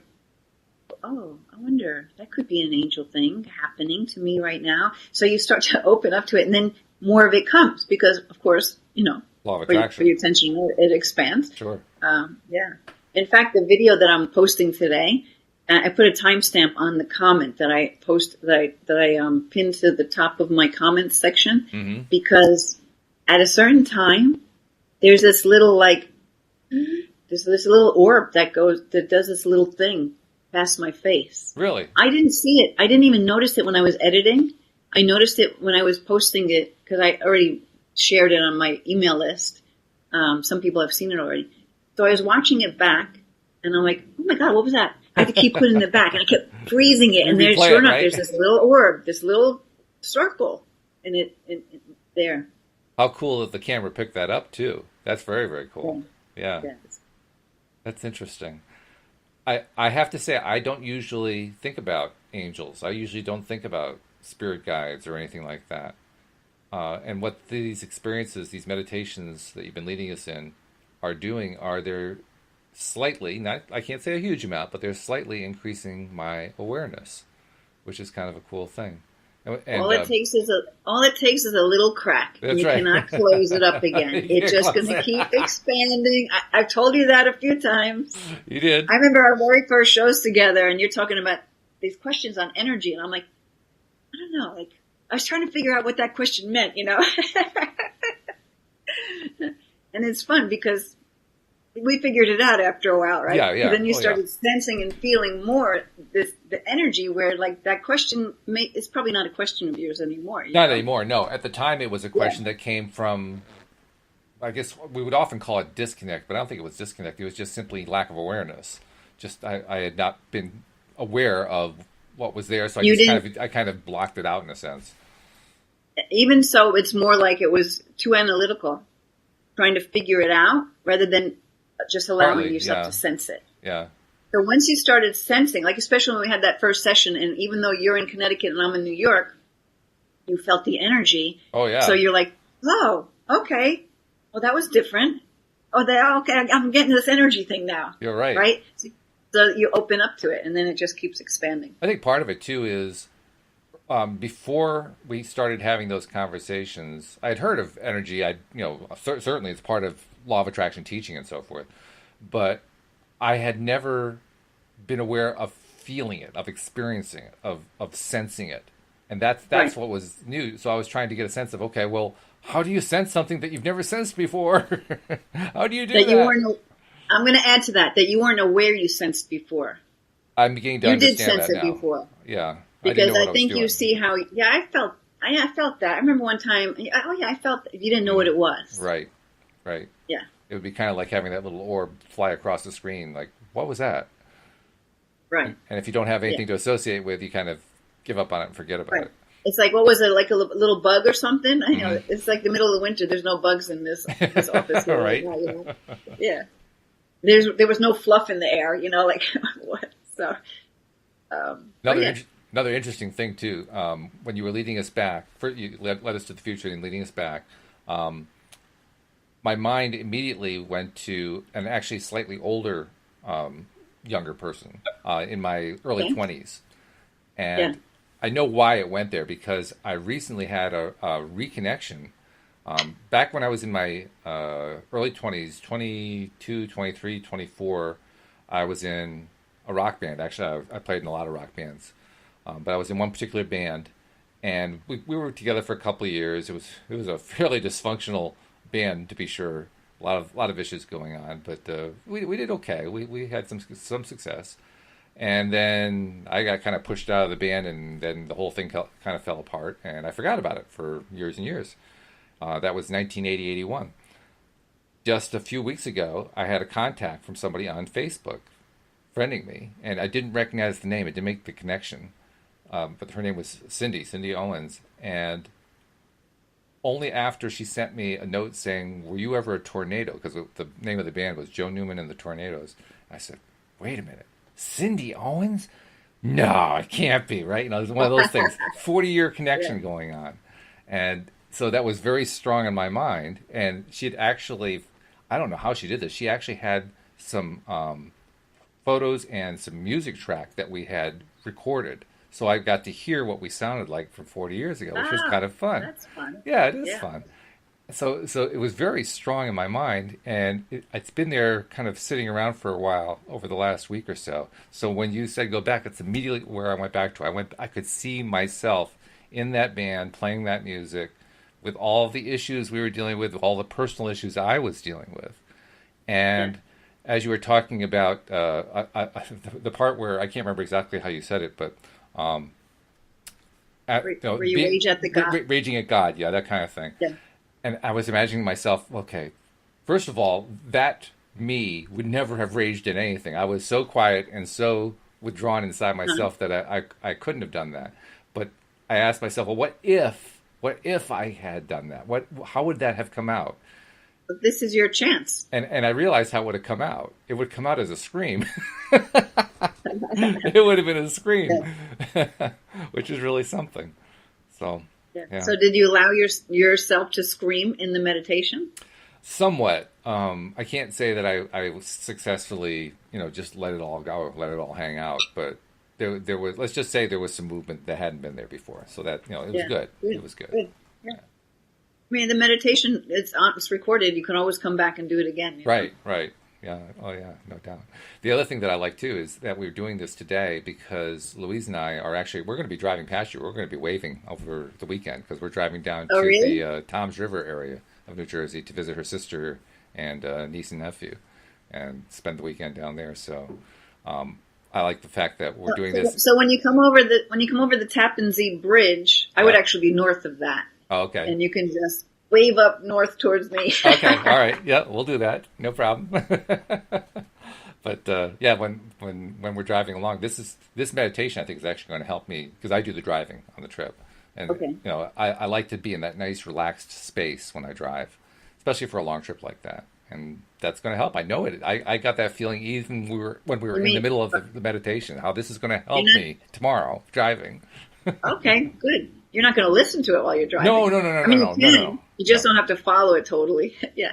oh, I wonder, that could be an angel thing happening to me right now. So you start to open up to it, and then more of it comes because, of course, you know, Law of for attraction. your attention, it expands. Sure. Yeah. In fact, the video that I'm posting today, I put a timestamp on the comment that I pinned to the top of my comments section, Mm-hmm. because at a certain time, there's this little there's this little orb that does this little thing past my face. Really? I didn't see it. I didn't even notice it when I was editing. I noticed it when I was posting it because I already shared it on my email list. Some people have seen it already. So I was watching it back, and I'm like, oh my God, what was that? I had to keep putting it back, and I kept freezing it. And there, sure enough, there's this little orb, this little circle, and it there. How cool that the camera picked that up, too. That's very, very cool. Yeah. That's interesting. I have to say, I don't usually think about angels. I usually don't think about spirit guides or anything like that. And what these experiences, these meditations that you've been leading us in are doing are they're slightly, not, I can't say a huge amount, but they're slightly increasing my awareness, which is kind of a cool thing. And, all it takes is a little crack. That's you right. cannot close it up again. It's just going to keep expanding. I've told you that a few times. You did. I remember our very first shows together, and you're talking about these questions on energy, and I'm like, I don't know, like I was trying to figure out what that question meant, you know. And it's fun because we figured it out after a while, right? Yeah. Then you started sensing and feeling more the energy where, like, that question it's probably not a question of yours anymore. Not anymore, no. At the time, it was a question that came from, I guess we would often call it disconnect, but I don't think it was disconnect. It was just simply lack of awareness. Just I had not been aware of what was there, so I kind of blocked it out in a sense. Even so, it's more like it was too analytical, trying to figure it out rather than just allowing yourself to sense it. Yeah. So once you started sensing, like especially when we had that first session, and even though you're in Connecticut and I'm in New York, you felt the energy. Oh, yeah. So you're like, oh, okay. Well, that was different. Okay, I'm getting this energy thing now. You're right. Right? So you open up to it, and then it just keeps expanding. I think part of it, too, is before we started having those conversations, I had heard of energy. Certainly it's part of law of attraction teaching and so forth. But I had never been aware of feeling it, of experiencing it, of sensing it. And that's right. What was new. So I was trying to get a sense of, okay, well, how do you sense something that you've never sensed before? How do you do that? I'm going to add to that you weren't aware you sensed before. I'm beginning to understand that now. You did sense it before. Yeah. Because I think you see how, I felt that. I remember one time, I felt that. You didn't know what it was. Right. Yeah. It would be kind of like having that little orb fly across the screen. Like, what was that? Right. And if you don't have anything to associate with, you kind of give up on it and forget about it. It's like, what was it, like a little bug or something? I know, it's like the middle of the winter. There's no bugs in this office here right now, you know? Yeah. There was no fluff in the air, you know, like what? So, another interesting thing too. When you were leading us back, you led us to the future and leading us back. my mind immediately went to an actually slightly older, younger person in my early Okay. 20s. Yeah. And I know why it went there because I recently had a reconnection. Back when I was in my early 20s, 22, 23, 24, I was in a rock band. Actually, I played in a lot of rock bands. But I was in one particular band, and we were together for a couple of years. It was a fairly dysfunctional band, to be sure. A lot of issues going on, but we did okay. We had some success, and then I got kind of pushed out of the band, and then the whole thing kind of fell apart, and I forgot about it for years and years. That was 1980, 81. Just a few weeks ago, I had a contact from somebody on Facebook friending me, and I didn't recognize the name. It didn't make the connection. But her name was Cindy Owens. And only after she sent me a note saying, "Were you ever a tornado?" Because the name of the band was Joe Newman and the Tornadoes. I said, "Wait a minute. Cindy Owens? No, it can't be," right? It was one of those things. 40-year Yeah. connection going on. And so that was very strong in my mind. And she'd actually, I don't know how she did this. She actually had some photos and some music track that we had recorded. So I got to hear what we sounded like from 40 years ago, which was Ah, kind of fun. that's fun. Yeah, it is Yeah. fun. So it was very strong in my mind, and it's been there kind of sitting around for a while over the last week or so. So when you said go back, it's immediately where I went back to. I could see myself in that band playing that music with all the issues we were dealing with, all the personal issues I was dealing with. Yeah. And as you were talking about the part where I can't remember exactly how you said it, but um, Were you rage at the God? raging at God, yeah, that kind of thing. Yeah. And I was imagining myself, okay, first of all, that me would never have raged at anything. I was so quiet and so withdrawn inside Uh-huh. myself that I couldn't have done that. But I asked myself, well, what if I had done that? How would that have come out? But this is your chance. And I realized how it would have come out. It would come out as a scream. It would have been a scream, Yeah. which is really something. So, Yeah. yeah, So did you allow yourself to scream in the meditation? somewhat. I can't say that I successfully, just let it all go, let it all hang out. But there was, let's just say there was some movement that hadn't been there before. So that, it was Yeah. good. It Good. was good. Good. Yeah. I mean, the meditation, it's recorded. You can always come back and do it again. Right, right. Yeah. Oh, yeah, no doubt. The other thing that I like too is that we're doing this today because Louise and I we're going to be driving past you. We're going to be waving over the weekend because we're driving down Oh, to really? the Toms River area of New Jersey to visit her sister and niece and nephew and spend the weekend down there. So I like the fact that we're doing So, this. so when you come over the Tappan Zee Bridge, I would Yeah. actually be north of that, Oh, okay. and you can just wave up north towards me. Okay. All right. Yeah, we'll do that. No problem. But yeah, when we're driving along, this meditation I think is actually going to help me because I do the driving on the trip, and Okay. I like to be in that nice relaxed space when I drive, especially for a long trip like that, and that's going to help. I know it. I got that feeling even when we were You in the mean middle of the meditation. How this is going to help you're me tomorrow driving. not okay? Good. You're not going to listen to it while you're No, driving. no, no, no, I no, mean, no, you no, no, can. no. You just No. don't have to follow it totally. Yeah.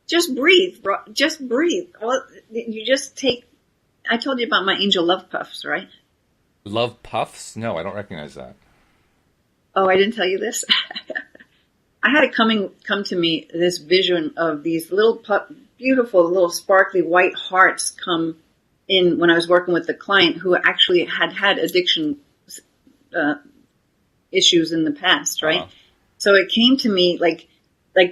Just breathe. Just breathe. Well, you just take. I told you about my angel love puffs, right? Love puffs? No, I don't recognize that. Oh, I didn't tell you this. I had it come to me this vision of these little beautiful little sparkly white hearts come in when I was working with the client who actually had addiction uh, issues in the past, right? Uh-huh. So it came to me like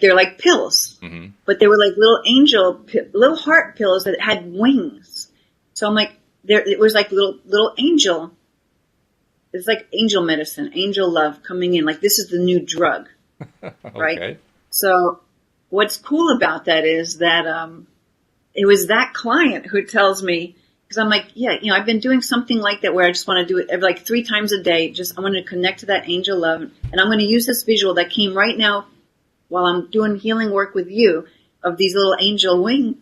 they're like pills, Hmm. but they were like little heart pills that had wings. So I'm like, it was like little angel. It's like angel medicine, angel love coming in. Like this is the new drug, right? Okay. So what's cool about that is that it was that client who tells me, because I'm like, yeah, I've been doing something like that where I just want to do it every, like 3 times a day. I want to connect to that angel love, and I'm going to use this visual that came right now while I'm doing healing work with you of these little angel wing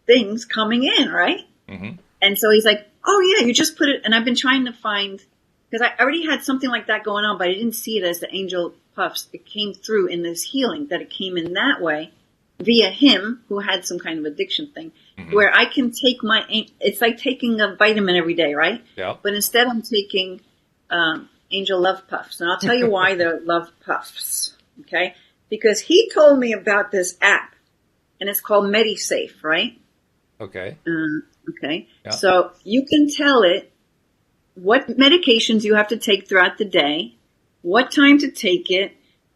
things coming in, right? Hmm. And so he's like, oh yeah, you just put it. And I've been trying to find, because I already had something like that going on, but I didn't see it as the angel puffs. It came through in this healing that it came in that way. via him, who had some kind of addiction thing, where I can take it's like taking a vitamin every day, right? Yeah. But instead I'm taking Angel Love Puffs. And I'll tell you why they're Love Puffs, okay? Because he told me about this app, and it's called MediSafe, right? Okay. Okay. Yeah. So you can tell it what medications you have to take throughout the day, what time to take it,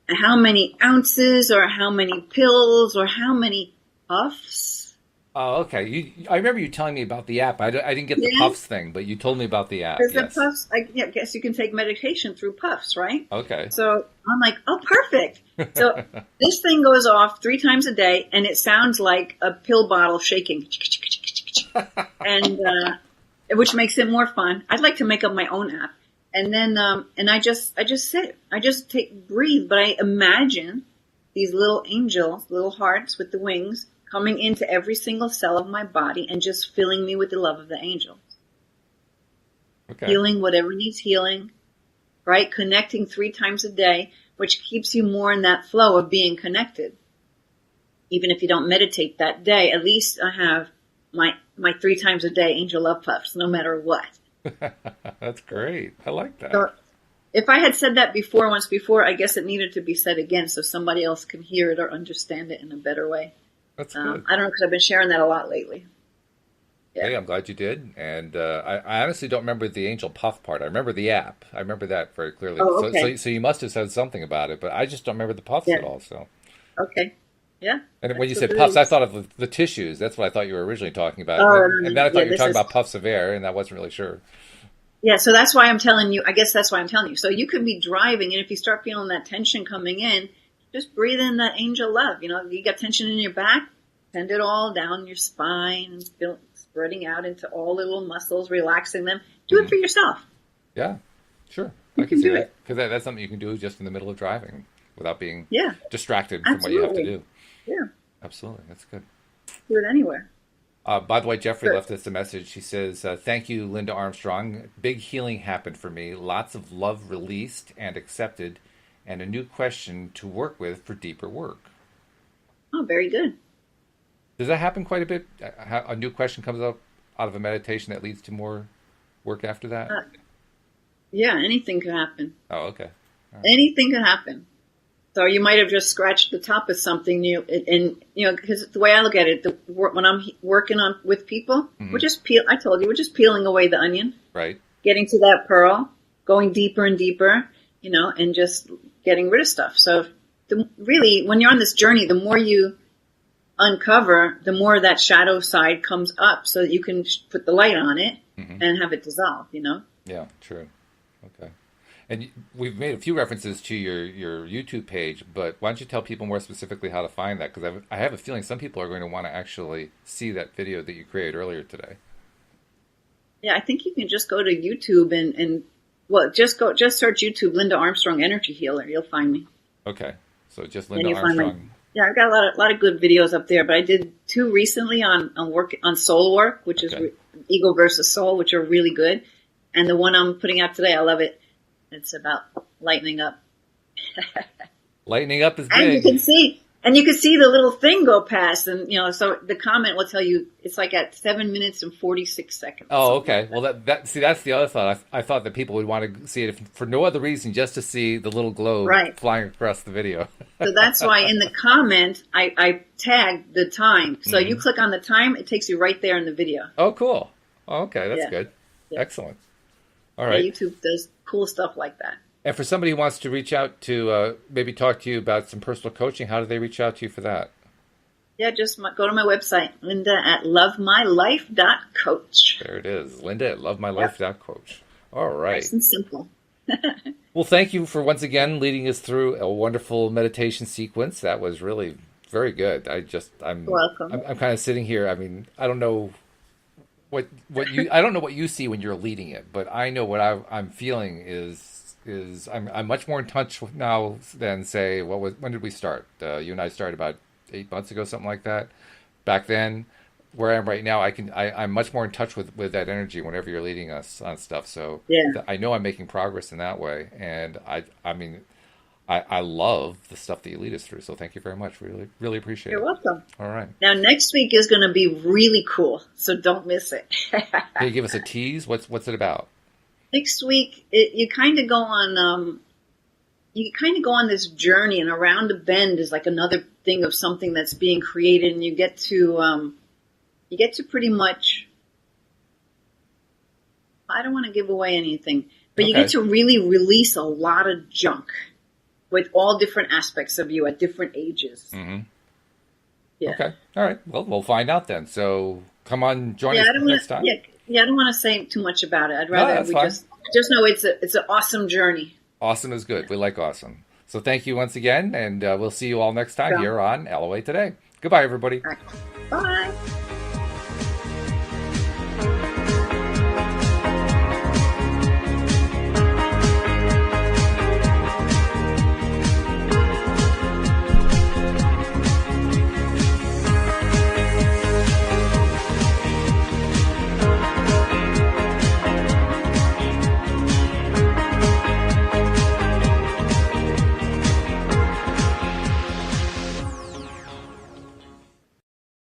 how many ounces or how many pills or how many puffs. Oh, okay. I remember you telling me about the app. I didn't get the Yeah. puffs thing, but you told me about the app. Because Yes. the puffs, I guess you can take medication through puffs, right? Okay. So I'm like, oh, perfect. So this thing goes off 3 times a day, and it sounds like a pill bottle shaking, and which makes it more fun. I'd like to make up my own app, and then and I just sit, I just breathe, but I imagine these little angels, little hearts with the wings, coming into every single cell of my body and just filling me with the love of the angels. Okay. Healing whatever needs healing, right? Connecting 3 times a day, which keeps you more in that flow of being connected. Even if you don't meditate that day, at least I have my 3 times a day angel love puffs, no matter what. That's great. I like that. So if I had said that once before, I guess it needed to be said again so somebody else can hear it or understand it in a better way. That's good. I don't know, because I've been sharing that a lot lately. Yeah. Hey, I'm glad you did. And I honestly don't remember the Angel Puff part. I remember the app. I remember that very clearly. Oh, okay. So you must have said something about it, but I just don't remember the puffs Yeah. at all. So. Okay. Yeah. And when you That's said what it puffs, is. I thought of the tissues. That's what I thought you were originally talking about. Oh, And then I thought yeah, you were this talking is- about puffs of air, and I wasn't really sure. Yeah, so that's why I'm telling you. I guess that's why I'm telling you. So you could be driving, and if you start feeling that tension coming in, just breathe in that angel love. You know, you got tension in your back, send it all down your spine, and feel spreading out into all the little muscles, relaxing them. Do it for yourself. Yeah, sure. You I can see do that. it. Because that's something you can do just in the middle of driving without being Yeah, distracted from what you have to absolutely. do. Yeah, Absolutely. That's good. do it anywhere. By the way, Jeffrey Sure. left us a message. He says, thank you, Linda Armstrong. Big healing happened for me. Lots of love released and accepted, and a new question to work with for deeper work. Oh, very good. Does that happen quite a bit? A new question comes up out of a meditation that leads to more work after that? Yeah, anything could happen. Oh, okay. Anything could happen. So you might have just scratched the top of something new, and you know, because the way I look at it, when I'm working with people, we're just I told you, we're just peeling away the onion, Right. getting to that pearl, going deeper and deeper, you know, and just getting rid of stuff. So really, when you're on this journey, the more you uncover, the more that shadow side comes up, so that you can put the light on it and have it dissolve. You know. Yeah, true. Okay. And we've made a few references to your YouTube page, but why don't you tell people more specifically how to find that? Because I have a feeling some people are going to want to actually see that video that you created earlier today. Yeah, I think you can just go to YouTube and just search YouTube Linda Armstrong Energy Healer. You'll find me. Okay. So just And Linda you find Armstrong. Yeah, I've got a lot of good videos up there, but I did 2 recently on soul work, which is Okay. ego versus soul, which are really good. And the one I'm putting out today, I love it. It's about lightening up. Lightening up is And big. you can see the little thing go past, and you know, so the comment will tell you it's like at 7 minutes and 46 seconds. Oh, okay. Well, that's the other thought. I thought that people would want to see it for no other reason, just to see the little globe Right. flying across the video. So that's why in the comment I tagged the time. So you click on the time, it takes you right there in the video. Oh, cool. Oh, okay, that's Yeah. good. Yeah. Excellent. All Yeah, right. YouTube does cool stuff like that. And for somebody who wants to reach out to maybe talk to you about some personal coaching, how do they reach out to you for that? Yeah, just go to my website, linda@lovemylife.coach. There it is, Linda at lovemylife.coach. All right. Nice and simple. Well, thank you for once again leading us through a wonderful meditation sequence. That was really very good. I'm Welcome. I'm kind of sitting here. I mean, I don't know what I don't know what you see when you're leading it, but I know what I'm feeling is I'm much more in touch now than say when did we start? You and I started about 8 months ago, something like that. Back then, where I am right now, I'm much more in touch with that energy whenever you're leading us on stuff. So Yeah. I know I'm making progress in that way, and I mean, I love the stuff that you lead us through. So thank you very much. Really, really appreciate You're it. welcome. All right. Now, next week is going to be really cool, so don't miss it. Can you give us a tease? What's it about? Next week, you kind of go on. You kind of go on this journey, and around a bend is like another thing of something that's being created, and you get to pretty much. I don't want to give away anything, but you Okay. get to really release a lot of junk with all different aspects of you at different ages. Mm-hmm. Yeah. Okay. All right. Well, we'll find out then. So come on, join Yeah, us I don't next want. time. Yeah, I don't want to say too much about it. I'd No, rather that's we fine. just know it's an awesome journey. Awesome is good. We like awesome. So thank you once again, and we'll see you all next time So, here on LOA Today. Goodbye, everybody. all right.